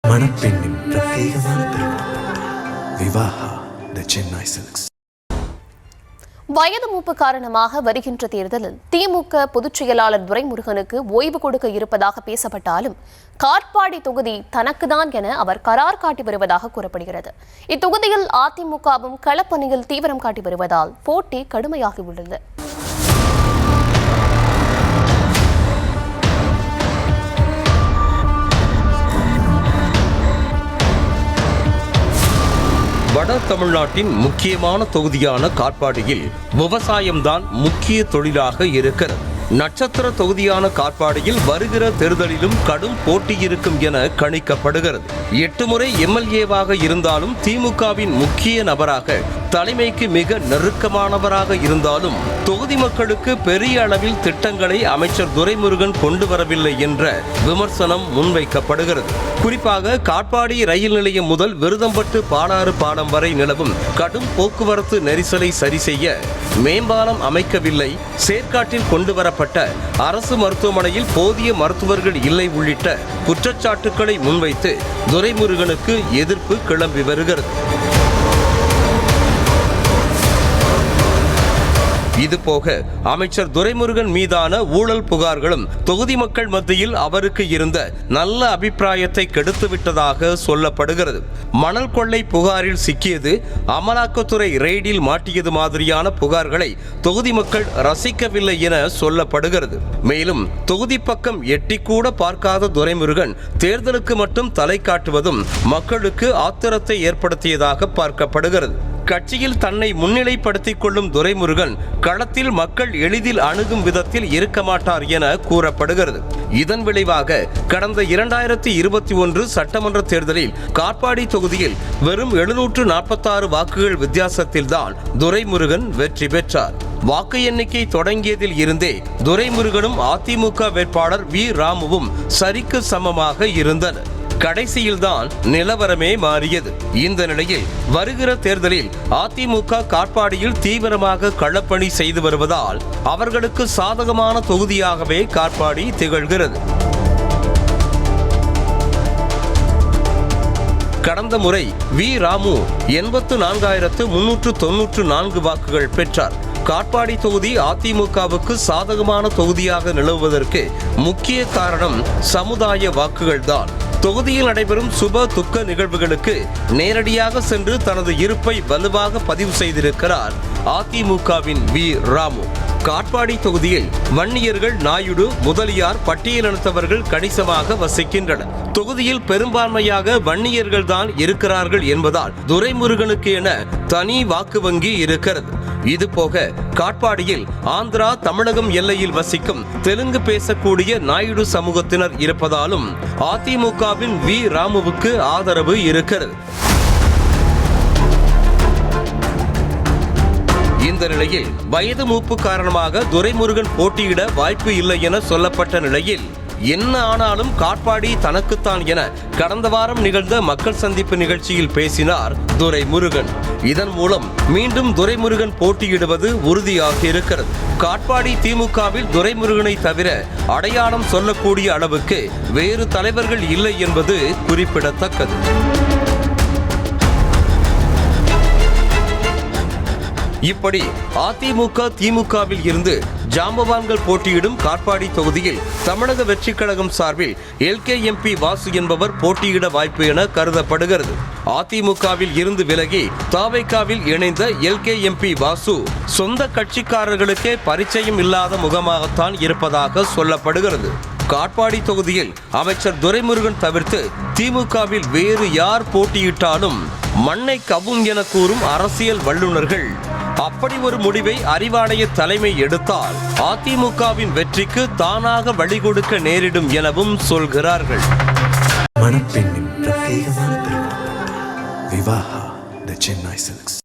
மணப்பெண்ணின் பிரத்யேகமான திருமணம் விவாஹா தி சென்னை சில்க்ஸ். வயது மூப்பு காரணமாக வருகின்ற தேர்தலில் திமுக பொதுச் செயலாளர் துரைமுருகனுக்கு ஓய்வு கொடுக்க இருப்பதாக பேசப்பட்டாலும் காட்பாடி தொகுதி தனக்குதான் என அவர் கரார் காட்டி வருவதாக கூறப்படுகிறது. இத்தொகுதியில் அதிமுகவும் களப்பணியில் தீவிரம் காட்டி வருவதால் போட்டி கடுமையாகியுள்ளது. வட தமிழ்நாட்டின் முக்கியமான தொகுதியான காட்பாடியில் விவசாயம்தான் முக்கிய தொழிலாக இருக்கிறது. நட்சத்திர தொகுதியான காட்பாடியில் வருகிற தேர்தலிலும் கடும் போட்டி இருக்கும் என கணிக்கப்படுகிறது. 8 முறை எம்எல்ஏவாக இருந்தாலும் திமுகவின் முக்கிய நபராக தலைமைக்கு மிக நெருக்கமானவராக இருந்தாலும் தொகுதி மக்களுக்கு பெரிய அளவில் திட்டங்களை அமைச்சர் துரைமுருகன் கொண்டு வரவில்லை என்ற விமர்சனம் முன்வைக்கப்படுகிறது. குறிப்பாக காட்பாடி ரயில் நிலையம் முதல் விருதம்பட்டு பாலாறு பாலம் வரை நிலவும் கடும் போக்குவரத்து நெரிசலை சரி செய்ய மேம்பாலம் அமைக்கவில்லை, சேர்க்காட்டில் கொண்டு வரப்பட்ட அரசு மருத்துவமனையில் போதிய மருத்துவர்கள் இல்லை உள்ளிட்ட குற்றச்சாட்டுக்களை முன்வைத்து துரைமுருகனுக்கு எதிர்ப்பு கிளம்பி வருகிறது. இதுபோக அமைச்சர் துரைமுருகன் மீதான ஊழல் புகார்களும் தொகுதி மக்கள் மத்தியில் அவருக்கு இருந்த நல்ல அபிப்பிராயத்தை கெடுத்துவிட்டதாக சொல்லப்படுகிறது. மணல் கொள்ளை புகாரில் சிக்கியது, அமலாக்கத்துறை ரெய்டில் மாட்டியது மாதிரியான புகார்களை தொகுதி மக்கள் ரசிக்கவில்லை என சொல்லப்படுகிறது. மேலும் தொகுதி பக்கம் எட்டி கூட பார்க்காத துரைமுருகன் தேர்தலுக்கு மட்டும் தலை காட்டுவதும் மக்களுக்கு ஆத்திரத்தை ஏற்படுத்தியதாக பார்க்கப்படுகிறது. கட்சியில் தன்னை முன்னிலைப்படுத்திக் கொள்ளும் துரைமுருகன் களத்தில் மக்கள் எளிதில் அணுகும் விதத்தில் இருக்க மாட்டார் என கூறப்படுகிறது. இதன் விளைவாக கடந்த 2021 சட்டமன்ற தேர்தலில் காட்பாடி தொகுதியில் வெறும் 746 வாக்குகள் வித்தியாசத்தில்தான் துரைமுருகன் வெற்றி பெற்றார். வாக்கு எண்ணிக்கை தொடங்கியதில் இருந்தே துரைமுருகனும் அதிமுக வேட்பாளர் வி ராமுவும் சரிக்கு சமமாக இருந்தனர். கடைசியில்தான் நிலவரமே மாறியது. இந்த நிலையில் வருகிற தேர்தலில் அதிமுக காட்பாடியில் தீவிரமாக களப்பணி செய்து வருவதால் அவர்களுக்கு சாதகமான தொகுதியாகவே காட்பாடி திகழ்கிறது. கடந்த முறை வி ராமு 84,394 வாக்குகள் பெற்றார். காட்பாடி தொகுதி அதிமுகவுக்கு சாதகமான தொகுதியாக நிலவுவதற்கு முக்கிய காரணம் சமுதாய வாக்குகள்தான். தொகுதியில் நடைபெறும் சுப துக்க நிகழ்வுகளுக்கு நேரடியாக சென்று தனது இருப்பை வலுவாக பதிவு செய்திருக்கிறார் அதிமுகவின் வி ராமு. காட்பாடி தொகுதியில் வன்னியர்கள், நாயுடு, முதலியார், பட்டியலினத்தவர்கள் கணிசமாக வசிக்கின்றனர். தொகுதியில் பெரும்பான்மையாக வன்னியர்கள் தான் இருக்கிறார்கள் என்பதால் துரைமுருகனுக்கு என தனி வாக்கு வங்கி இருக்கிறது. இதுபோக காட்பாடியில் ஆந்திரா, தமிழகம் எல்லையில் வசிக்கும் தெலுங்கு பேசக்கூடிய நாயுடு சமூகத்தினர் இருப்பதாலும் அதிமுகவின் வி ராமுவுக்கு ஆதரவு இருக்கிறது. இந்த நிலையில் வயது மூப்பு காரணமாக துரைமுருகன் போட்டியிட வாய்ப்பு இல்லை என சொல்லப்பட்ட நிலையில் என்ன ஆனாலும் காட்பாடி தனக்குத்தான் என கடந்த வாரம் நிகழ்ந்த மக்கள் சந்திப்பு நிகழ்ச்சியில் பேசினார் துரைமுருகன். இதன் மூலம் மீண்டும் துரைமுருகன் போட்டியிடுவது உறுதியாக இருக்கிறது. காட்பாடி திமுகவில் துரைமுருகனை தவிர அடையாளம் சொல்லக்கூடிய அளவுக்கு வேறு தலைவர்கள் இல்லை என்பது குறிப்பிடத்தக்கது. இப்படி அதிமுக திமுகவில் இருந்து ஜாம்பவான்கள் போட்டியிடும் காட்பாடி தொகுதியில் தமிழக வெற்றிக் கழகம் சார்பில் LKMP வாசு என்பவர் போட்டியிட வாய்ப்பு என கருதப்படுகிறது. அதிமுகவில் இருந்து விலகி தாவேகாவில் இணைந்த LKMP வாசு சொந்த கட்சிக்காரர்களுக்கே பரிச்சயம் இல்லாத முகமாகத்தான் இருப்பதாக சொல்லப்படுகிறது. காட்பாடி தொகுதியில் அமைச்சர் துரைமுருகன் தவிர்த்து திமுகவில் வேறு யார் போட்டியிட்டாலும் மண்ணை கவும் என கூறும் அரசியல் வல்லுநர்கள் அப்படி ஒரு முடிவை அறிவாலய தலைமை எடுத்தால் அதிமுகவின் வெற்றிக்கு தானாக வழி கொடுக்க நேரிடும் எனவும் சொல்கிறார்கள். மணப்பெண்ணின் பிரத்யேகமான திருமணம் விவாஹா தி சென்னை சில்க்ஸ்.